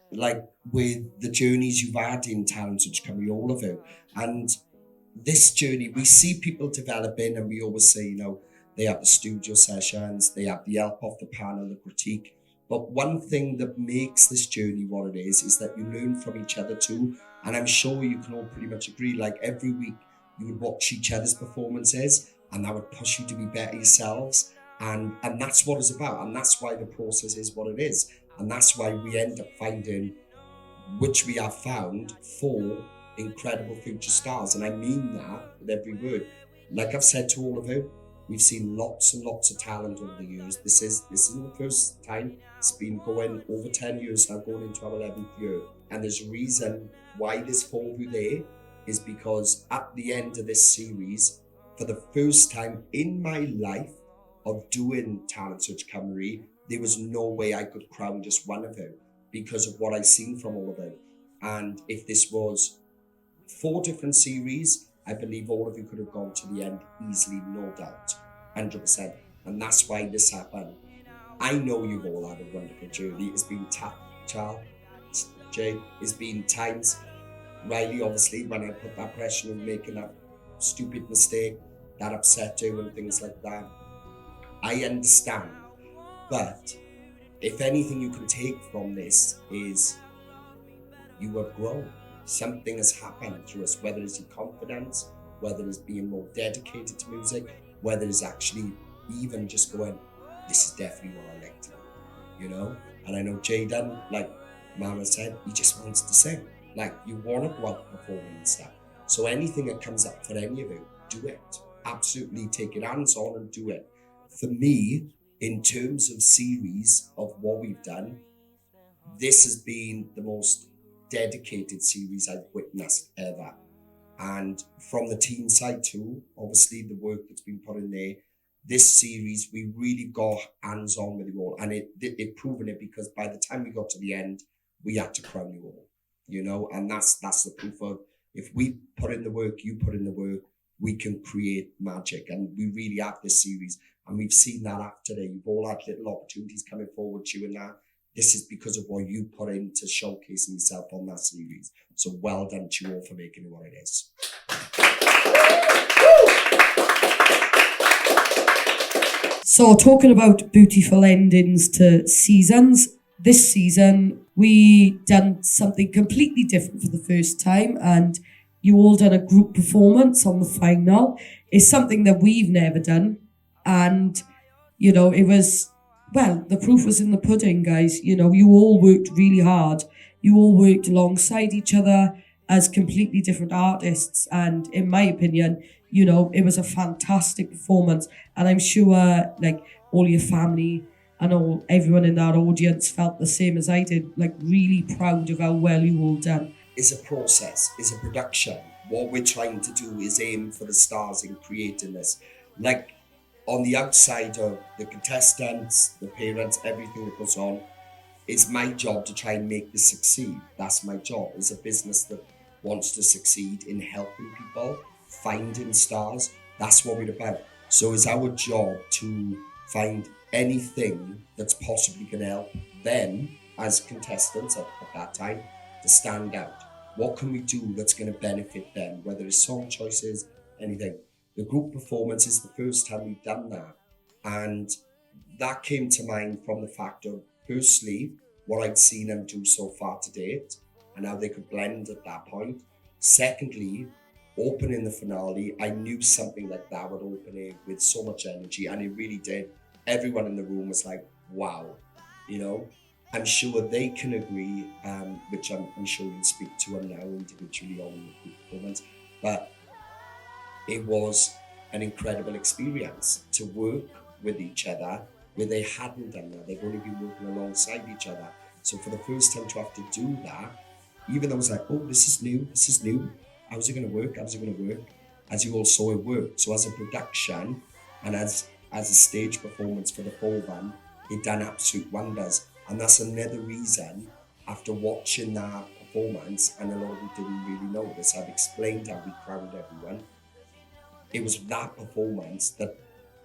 with the journeys you've had in Talent Search Cymru, all of you. And this journey, we see people developing, and we always say, they have the studio sessions, they have the help of the panel, the critique. But one thing that makes this journey what it is that you learn from each other too. And I'm sure you can all pretty much agree, every week you would watch each other's performances, and that would push you to be better yourselves. And that's what it's about. And that's why the process is what it is. And that's why we end up finding, which we have found, 4 incredible future stars. And I mean that with every word. Like I've said to all of you, we've seen lots and lots of talent over the years. This isn't the first time. It's been going over 10 years now, going into our 11th year. And there's a reason why there's 4 of you there, is because at the end of this series, for the first time in my life of doing Talent Search Cymru, there was no way I could crown just one of you because of what I've seen from all of you. And if this was 4 different series, I believe all of you could have gone to the end easily, no doubt, 100%. And that's why this happened. I know you've all had a wonderful journey. It's been tough, Charles, Jay. It's been times Riley, obviously, when I put that pressure on making that stupid mistake, that upset her and things like that. I understand. But if anything you can take from this is you have grown. Something has happened to us, whether it's your confidence, whether it's being more dedicated to music, whether it's actually even just going, this is definitely what I like to do, you know? And I know Jaden, like Mama said, he just wants to sing. Like, you want to go out performing and stuff. So anything that comes up for any of you, do it. Absolutely take it hands on and do it. For me, in terms of series of what we've done, this has been the most dedicated series I've witnessed ever. And from the team side too, obviously the work that's been put in there, this series, we really got hands on with you all. And it proven it, because by the time we got to the end, we had to crown you all, you know, and that's the proof of, if we put in the work, you put in the work, we can create magic. And we really have this series. And we've seen that after that. You've all had little opportunities coming forward to you and that. This is because of what you put into showcasing yourself on that series. So well done to you all for making it what it is. So talking about beautiful endings to seasons, this season we done something completely different for the first time, and you all done a group performance on the final. It's something that we've never done, and you know, it was, well, the proof was in the pudding, guys. You know, you all worked really hard. You all worked alongside each other as completely different artists, and in my opinion, you know, it was a fantastic performance. And I'm sure, like, all your family and everyone in that audience felt the same as I did, like, really proud of how well you all done. It's a process, it's a production. What we're trying to do is aim for the stars in creating this. Like, on the outside of the contestants, the parents, everything that goes on, it's my job to try and make this succeed. That's my job. It's a business that wants to succeed in helping people, finding stars. That's what we're about. So it's our job to find anything that's possibly going to help them as contestants at that time to stand out. What can we do that's going to benefit them, whether it's song choices, anything. The group performance is the first time we've done that. And that came to mind from the fact of, firstly, what I'd seen them do so far to date and how they could blend at that point. Secondly, opening the finale, I knew something like that would open it with so much energy, and it really did. Everyone in the room was like, wow, you know. I'm sure they can agree, which I'm sure you'll speak to them now individually on the group performance, but it was an incredible experience to work with each other where they hadn't done that. They've only been working alongside each other. So for the first time to have to do that, even though it was like, oh, this is new. How's it going to work? As you all saw, it worked. So as a production and as a stage performance for the full band, it done absolute wonders. And that's another reason, after watching that performance, and a lot of you didn't really know this, I've explained how we crowned everyone. It was that performance that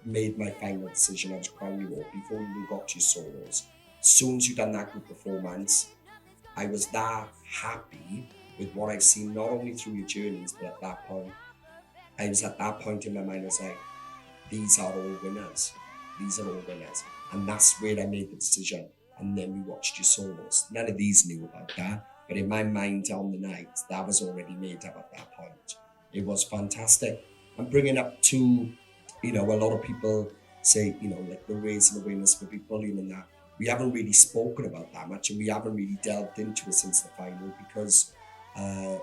made my final decision on to crown you all before you even got your solos. As soon as you done that group performance, I was that happy with what I've seen, not only through your journeys, but at that point, I was at that point in my mind, I was like, these are all winners. And that's where I made the decision. And then we watched your solos. None of these knew about that, but in my mind on the night, that was already made up at that point. It was fantastic. I'm bringing up to, you know, a lot of people say, you know, like the raising awareness for bullying and that. We haven't really spoken about that much, and we haven't really delved into it since the final, because there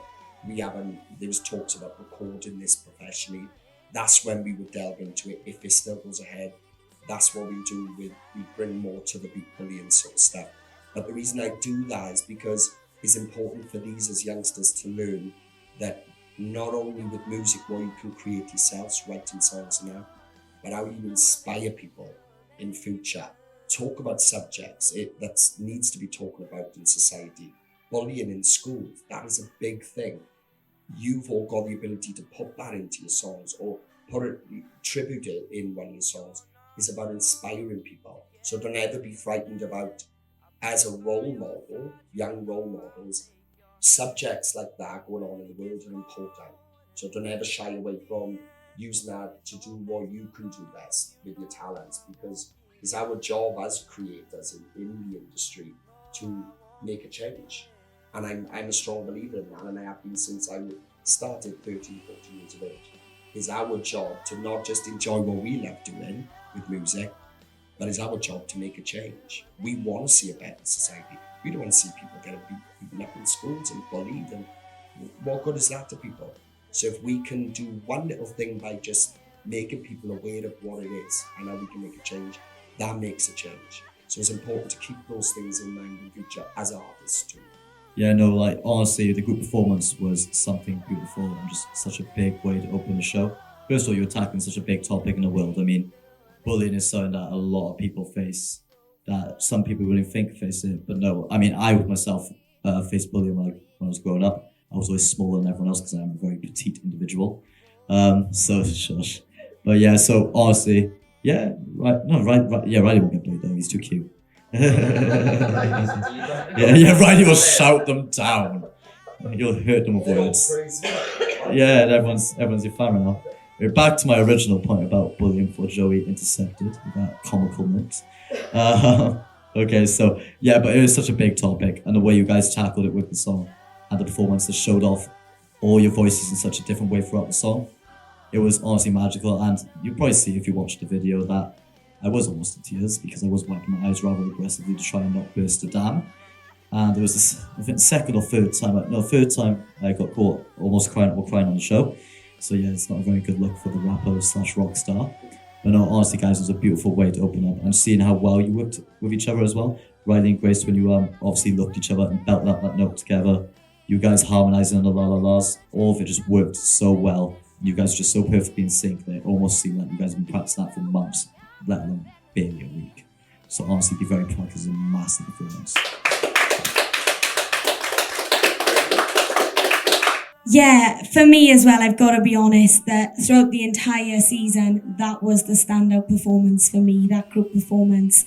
was talks about recording this professionally. That's when we would delve into it. If it still goes ahead, that's what we do. We bring more to the bullying sort of stuff. But the reason I do that is because it's important for these as youngsters to learn that not only with music what you can create yourselves, writing songs now, but how you inspire people in future. Talk about subjects that needs to be talked about in society. Bullying in schools, that is a big thing. You've all got the ability to put that into your songs or tribute it in one of your songs. It's about inspiring people. So don't ever be frightened about, as a role model, young role models, subjects like that going on in the world are important. So don't ever shy away from using that to do what you can do best with your talents, because it's our job as creators in the industry to make a change. And I'm a strong believer in that, and I have been since I started 13, 14 years of age. It's our job to not just enjoy what we love doing with music, but it's our job to make a change. We want to see a better society. We don't want to see people getting beaten up in schools and bullied, and what good is that to people? So if we can do one little thing by just making people aware of what it is and how we can make a change, that makes a change. So it's important to keep those things in mind in future as artists too. Yeah, no, like honestly, the group performance was something beautiful and just such a big way to open the show. First of all, you're tackling such a big topic in the world. I mean, bullying is something that a lot of people face, that some people wouldn't think face it, but no. I mean, I myself faced bullying when I was growing up. I was always smaller than everyone else because I'm a very petite individual. So shush. But yeah, so honestly, yeah, Riley won't get bullied though. He's too cute. Riley will shout them down. You'll hurt them with words. Yeah, and everyone's your fan now. Back to my original point about bullying before Joey intercepted with that comical note. Okay, so yeah, but it was such a big topic, and the way you guys tackled it with the song and the performance that showed off all your voices in such a different way throughout the song, it was honestly magical. And you'll probably see if you watch the video that I was almost in tears because I was wiping my eyes rather aggressively to try and not burst a dam. And there was this, I think third time I got caught almost crying on the show. So yeah, it's not a very good look for the rapper / rock star. But no, honestly guys, it was a beautiful way to open up and seeing how well you worked with each other as well. Riley and Grace, when you obviously looked at each other and belted out that note together, you guys harmonising on the la la las, all of it just worked so well. You guys are just so perfectly in sync that it almost seemed like you guys have been practicing that for months, let alone barely a week. So honestly, be very proud because it's a massive performance. Yeah, for me as well, I've got to be honest that throughout the entire season, that was the standout performance for me, that group performance.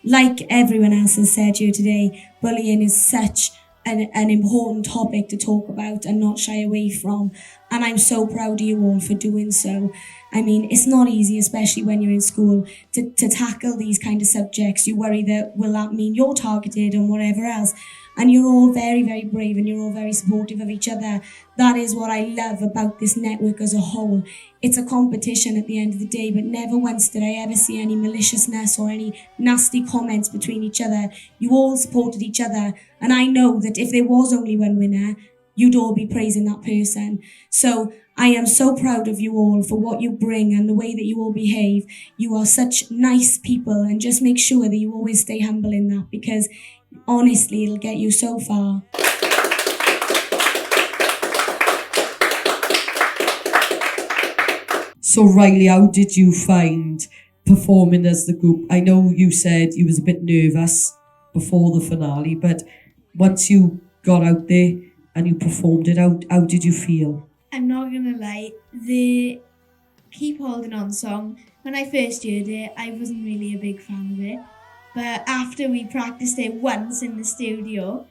Like everyone else has said here today, bullying is such an important topic to talk about and not shy away from. And I'm so proud of you all for doing so. I mean, it's not easy, especially when you're in school, to tackle these kind of subjects. You worry that will that mean you're targeted and whatever else. And you're all very, very brave and you're all very supportive of each other. That is what I love about this network as a whole. It's a competition at the end of the day, but never once did I ever see any maliciousness or any nasty comments between each other. You all supported each other. And I know that if there was only one winner, you'd all be praising that person. So I am so proud of you all for what you bring and the way that you all behave. You are such nice people, and just make sure that you always stay humble in that, because honestly, it'll get you so far. So Riley, how did you find performing as the group? I know you said you was a bit nervous before the finale, but once you got out there and you performed it, how did you feel? I'm not gonna lie, the Keep Holding On song, when I first heard it, I wasn't really a big fan of it. But after we practiced it once in the studio,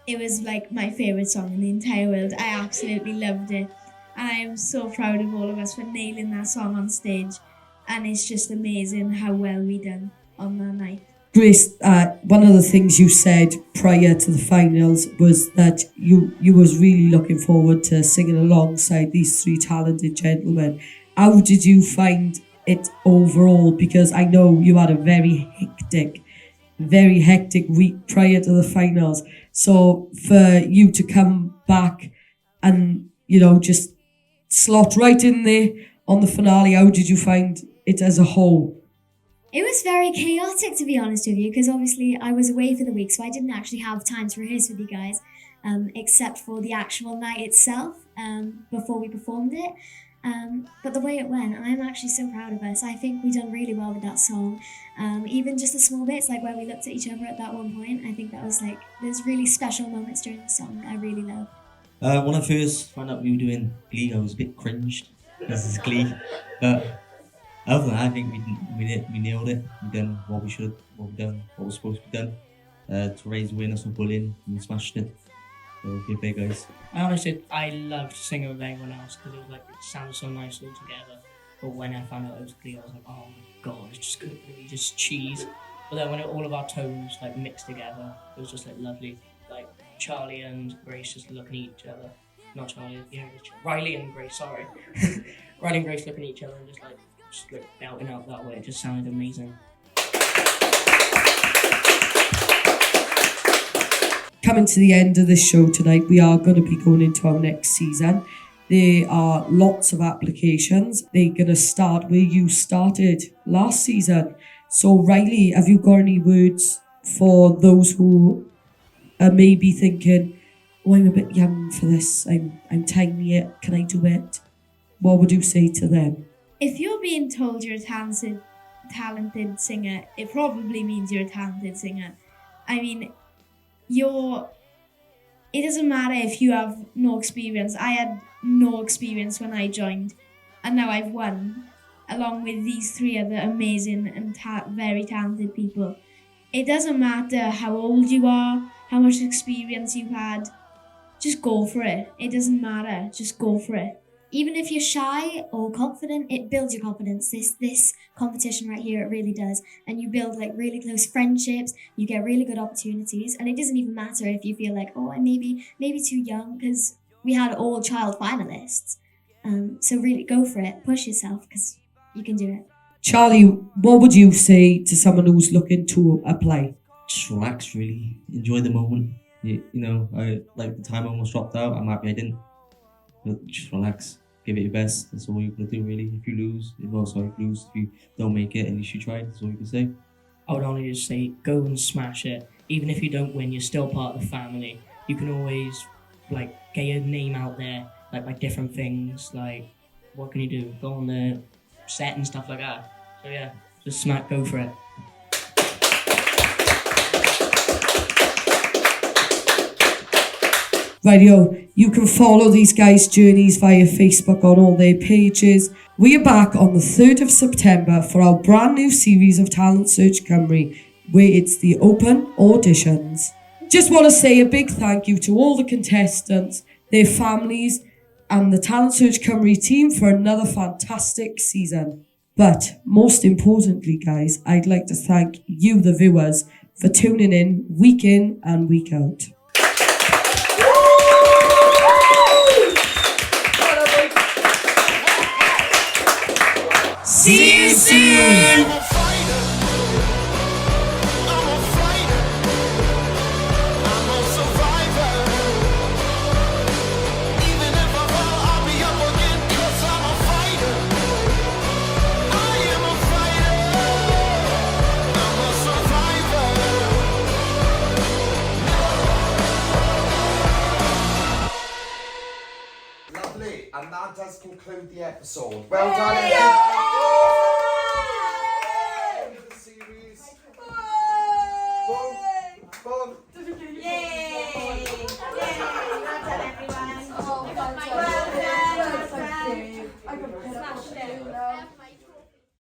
it was like my favourite song in the entire world. I absolutely loved it. And I am so proud of all of us for nailing that song on stage. And it's just amazing how well we done on that night. Grace, one of the things you said prior to the finals was that you was really looking forward to singing alongside these three talented gentlemen. How did you find it overall? Because I know you had a very hectic week prior to the finals. So for you to come back and, just slot right in there on the finale, how did you find it as a whole? It was very chaotic, to be honest with you, because obviously I was away for the week, so I didn't actually have time to rehearse with you guys, except for the actual night itself, before we performed it. But the way it went, I'm actually so proud of us. I think we done really well with that song. Even just the small bits, like where we looked at each other at that one point, I think that was there's really special moments during the song that I really love. When I first found out we were doing Glee, I was a bit cringed. This is Glee. But other than that, I think we nailed it. We done what we was supposed to be done. To raise awareness of bullying, we smashed it. Okay, big guys. I loved singing with anyone else because it was like it sounded so nice all together. But when I found out it was Cleo, I was like, oh my god, it's just gonna be just cheese. But then when all of our tones like mixed together, it was just like lovely. Like Charlie and Grace just looking at each other. Not Charlie, Riley and Grace. Sorry, Riley and Grace looking at each other and just like belting out that way. It just sounded amazing. Coming to the end of this show tonight, we are going to be going into our next season. There are lots of applications. They're going to start where you started last season. So Riley, have you got any words for those who are maybe thinking, oh, I'm a bit young for this, I'm tiny, can I do it? What would you say to them? If you're being told you're a talented singer, it probably means you're a talented singer. I mean, it doesn't matter if you have no experience. I had no experience when I joined, and now I've won, along with these three other amazing and very talented people. It doesn't matter how old you are, how much experience you've had, just go for it. It doesn't matter, just go for it. Even if you're shy or confident, it builds your confidence. This competition right here, it really does. And you build like really close friendships, you get really good opportunities, and it doesn't even matter if you feel like, oh, I'm maybe too young, because we had all child finalists. So really go for it, push yourself, because you can do it. Charlie, what would you say to someone who's looking to apply? Just relax, really. Enjoy the moment. You know, I like the time I almost dropped out. I'm happy I didn't. But just relax. Give it your best. That's all you can do, really. If you lose, if you don't make it, at least you tried. That's all you can say. I would only just say, go and smash it. Even if you don't win, you're still part of the family. You can always, like, get your name out there, like, by different things. Like, what can you do? Go on the set and stuff like that. So, yeah, just go for it. Rightio, you can follow these guys' journeys via Facebook on all their pages. We are back on the 3rd of September for our brand new series of Talent Search Cymru, where it's the open auditions. Just want to say a big thank you to all the contestants, their families, and the Talent Search Cymru team for another fantastic season. But most importantly, guys, I'd like to thank you, the viewers, for tuning in and week out. See you soon! And that does conclude the episode. Well done, everyone. End of the series. Boom. Boom. Yay! Well done, everyone. Oh, well done. Well done. Smashed it.